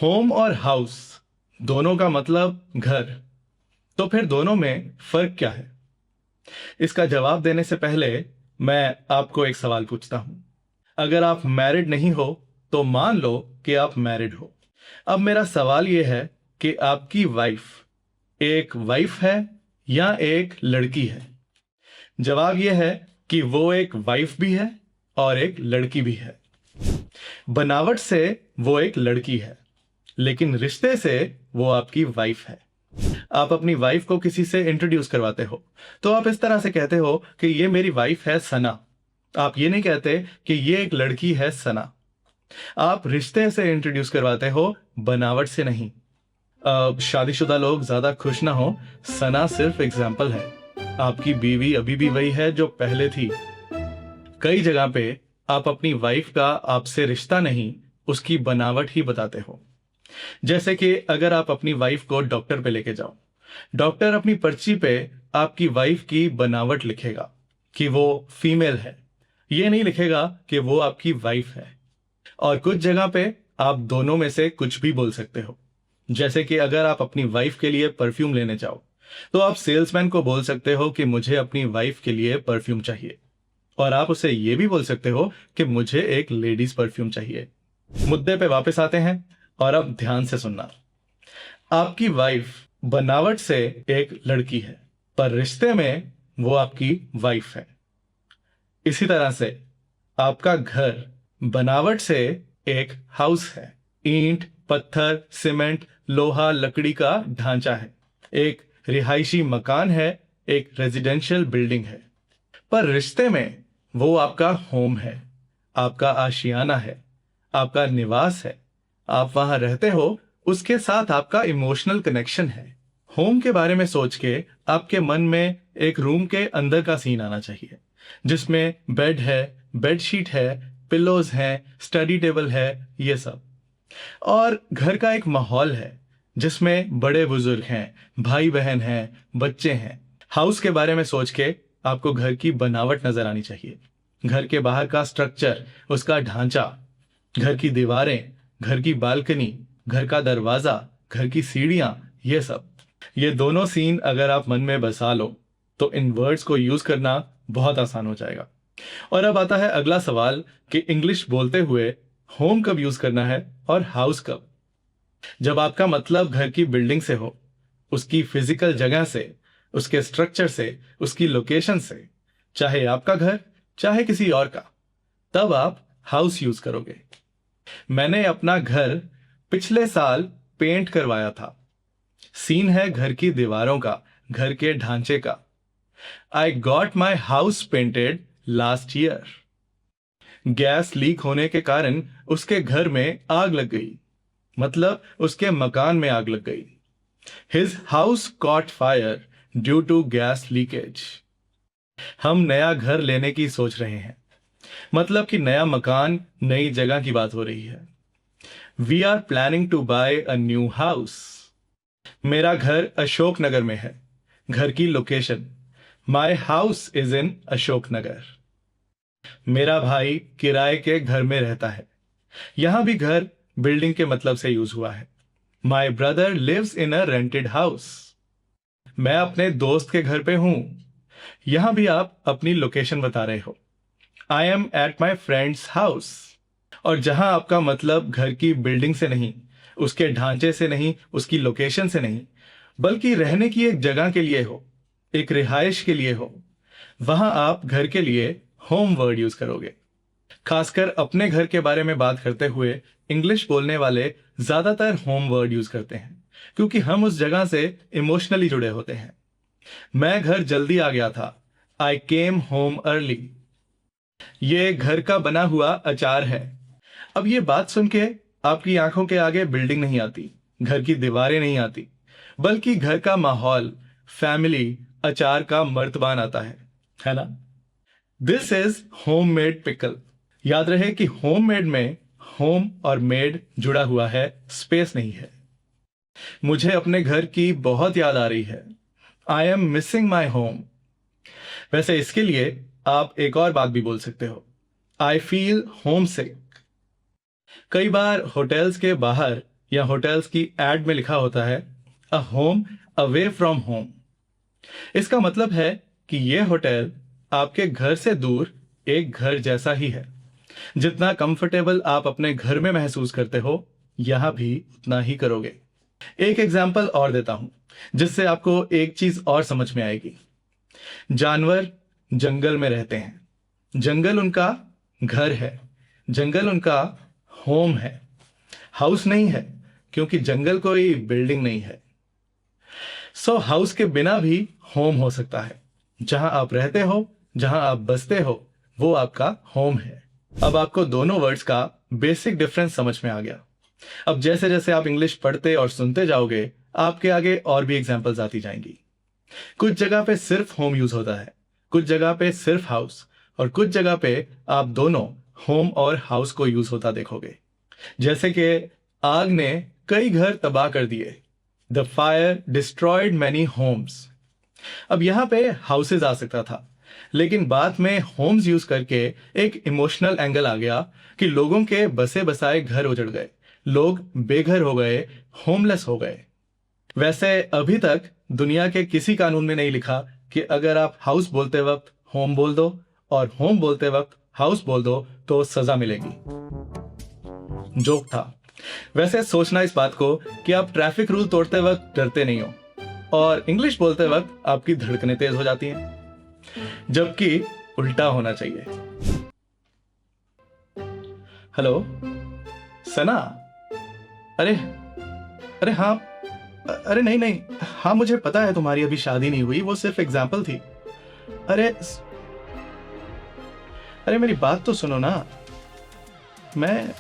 Home और house दोनों का मतलब घर। तो फिर दोनों में फर्क क्या है? इसका जवाब देने से पहले मैं आपको एक सवाल पूछता हूं। अगर आप मैरिड नहीं हो तो मान लो कि आप मैरिड हो। अब मेरा सवाल यह है कि आपकी वाइफ एक वाइफ है या एक लड़की है? जवाब यह है कि वो एक वाइफ भी है और एक लड़की भी है। बनावट से वो एक लड़की है, लेकिन रिश्ते से वो आपकी वाइफ है। आप अपनी वाइफ को किसी से इंट्रोड्यूस करवाते हो तो आप इस तरह से कहते हो कि ये मेरी वाइफ है सना। आप ये नहीं कहते कि ये एक लड़की है सना। आप रिश्ते से इंट्रोड्यूस करवाते हो, बनावट से नहीं। शादीशुदा लोग ज्यादा खुश ना हो, सना सिर्फ एग्जाम्पल है। आपकी बीवी अभी भी वही है जो पहले थी। कई जगह पे आप अपनी वाइफ का आपसे रिश्ता नहीं, उसकी बनावट ही बताते हो। जैसे कि अगर आप अपनी वाइफ को डॉक्टर पे लेके जाओ, डॉक्टर अपनी पर्ची पे आपकी वाइफ की बनावट लिखेगा कि वो फीमेल है, ये नहीं लिखेगा कि वो आपकी वाइफ है। और कुछ जगह पे आप दोनों में से कुछ भी बोल सकते हो। जैसे कि अगर आप अपनी वाइफ के लिए परफ्यूम लेने जाओ तो आप सेल्समैन को बोल सकते हो कि मुझे अपनी वाइफ के लिए परफ्यूम चाहिए। और आप उसे ये भी बोल सकते हो कि मुझे एक लेडीज परफ्यूम चाहिए। मुद्दे पे वापस आते हैं और अब ध्यान से सुनना। आपकी वाइफ बनावट से एक लड़की है, पर रिश्ते में वो आपकी वाइफ है। इसी तरह से आपका घर बनावट से एक हाउस है। ईंट, पत्थर, सीमेंट, लोहा, लकड़ी का ढांचा है। एक रिहायशी मकान है, एक रेजिडेंशियल बिल्डिंग है। पर रिश्ते में वो आपका होम है, आपका आशियाना है, आपका निवास है। आप वहां रहते हो, उसके साथ आपका इमोशनल कनेक्शन है। होम के बारे में सोच के आपके मन में एक रूम के अंदर का सीन आना चाहिए, जिसमें बेड है, बेडशीट है, पिलोज हैं, स्टडी टेबल है, ये सब। और घर का एक माहौल है जिसमें बड़े बुजुर्ग हैं, भाई बहन हैं, बच्चे हैं। हाउस के बारे में सोच के आपको घर की बनावट नजर आनी चाहिए। घर के बाहर का स्ट्रक्चर, उसका ढांचा, घर की दीवारें, घर की बालकनी, घर का दरवाजा, घर की सीढ़ियां, ये सब। ये दोनों सीन अगर आप मन में बसा लो तो इन वर्ड्स को यूज करना बहुत आसान हो जाएगा। और अब आता है अगला सवाल कि इंग्लिश बोलते हुए होम कब यूज करना है और हाउस कब? जब आपका मतलब घर की बिल्डिंग से हो, उसकी फिजिकल जगह से, उसके स्ट्रक्चर से, उसकी लोकेशन से, चाहे आपका घर चाहे किसी और का, तब आप हाउस यूज करोगे। मैंने अपना घर पिछले साल पेंट करवाया था। सीन है घर की दीवारों का, घर के ढांचे का। I got my house painted last year. Gas leak होने के कारण उसके घर में आग लग गई, मतलब उसके मकान में आग लग गई। His house caught fire due to gas leakage. हम नया घर लेने की सोच रहे हैं, मतलब कि नया मकान, नई जगह की बात हो रही है। We are planning to buy a new house. मेरा घर अशोक नगर में है। घर की location, my house is in Ashok Nagar. मेरा भाई किराए के घर में रहता है। यहां भी घर बिल्डिंग के मतलब से यूज हुआ है। My brother lives in a rented house. मैं अपने दोस्त के घर पे हूं। यहां भी आप अपनी लोकेशन बता रहे हो। I am at my friends house. और जहां आपका मतलब घर की बिल्डिंग से नहीं, उसके ढांचे से नहीं, उसकी लोकेशन से नहीं, बल्कि रहने की एक जगह के लिए हो, एक रिहाइश के लिए हो, वहां आप घर के लिए होम वर्ड यूज करोगे। खासकर अपने घर के बारे में बात करते हुए इंग्लिश बोलने वाले ज्यादातर होम वर्ड यूज करते हैं, क्योंकि हम उस जगह से इमोशनली जुड़े होते हैं। मैं घर जल्दी आ गया था। आई केम होम अर्ली। ये घर का बना हुआ अचार है। अब ये बात सुन के आपकी आंखों के आगे बिल्डिंग नहीं आती, घर की दीवारें नहीं आती, बल्कि घर का माहौल, फैमिली, अचार का मर्तबान आता है ना? This is home made pickle. याद रहे कि होम मेड में होम और मेड जुड़ा हुआ है, स्पेस नहीं है। मुझे अपने घर की बहुत याद आ रही है। I am missing my home. वैसे इसके लिए आप एक और बात भी बोल सकते हो। आई फील होम सिक। कई बार होटल्स के बाहर या होटल्स की एड में लिखा होता है a home away from home. इसका मतलब है कि यह होटल आपके घर से दूर एक घर जैसा ही है। जितना कंफर्टेबल आप अपने घर में महसूस करते हो, यहां भी उतना ही करोगे। एक एग्जाम्पल और देता हूं, जिससे आपको एक चीज और समझ में आएगी। जानवर जंगल में रहते हैं, जंगल उनका घर है, जंगल उनका होम है। हाउस नहीं है, क्योंकि जंगल कोई बिल्डिंग नहीं है। सो हाउस के बिना भी होम हो सकता है। जहां आप रहते हो, जहां आप बसते हो, वो आपका होम है। अब आपको दोनों वर्ड्स का बेसिक डिफरेंस समझ में आ गया। अब जैसे जैसे आप इंग्लिश पढ़ते और सुनते जाओगे, आपके आगे और भी एग्जाम्पल्स आती जाएंगी। कुछ जगह पे सिर्फ होम यूज होता है, कुछ जगह पे सिर्फ हाउस, और कुछ जगह पे आप दोनों होम और हाउस को यूज होता देखोगे। जैसे कि आग ने कई घर तबाह कर दिए। The fire destroyed many homes. अब यहां पे हाउसेज आ सकता था, लेकिन बाद में होम्स यूज करके एक इमोशनल एंगल आ गया कि लोगों के बसे बसाए घर उजड़ गए, लोग बेघर हो गए, होमलेस हो गए। वैसे अभी तक दुनिया के किसी कानून में नहीं लिखा कि अगर आप हाउस बोलते वक्त होम बोल दो और होम बोलते वक्त हाउस बोल दो तो सजा मिलेगी। जोक था। वैसे सोचना इस बात को कि आप ट्रैफिक रूल तोड़ते वक्त डरते नहीं हो और इंग्लिश बोलते वक्त आपकी धड़कनें तेज हो जाती हैं, जबकि उल्टा होना चाहिए। हेलो सना। अरे अरे हाँ। अरे नहीं नहीं, हाँ मुझे पता है तुम्हारी अभी शादी नहीं हुई, वो सिर्फ एग्जाम्पल थी। अरे अरे मेरी बात तो सुनो ना। मैं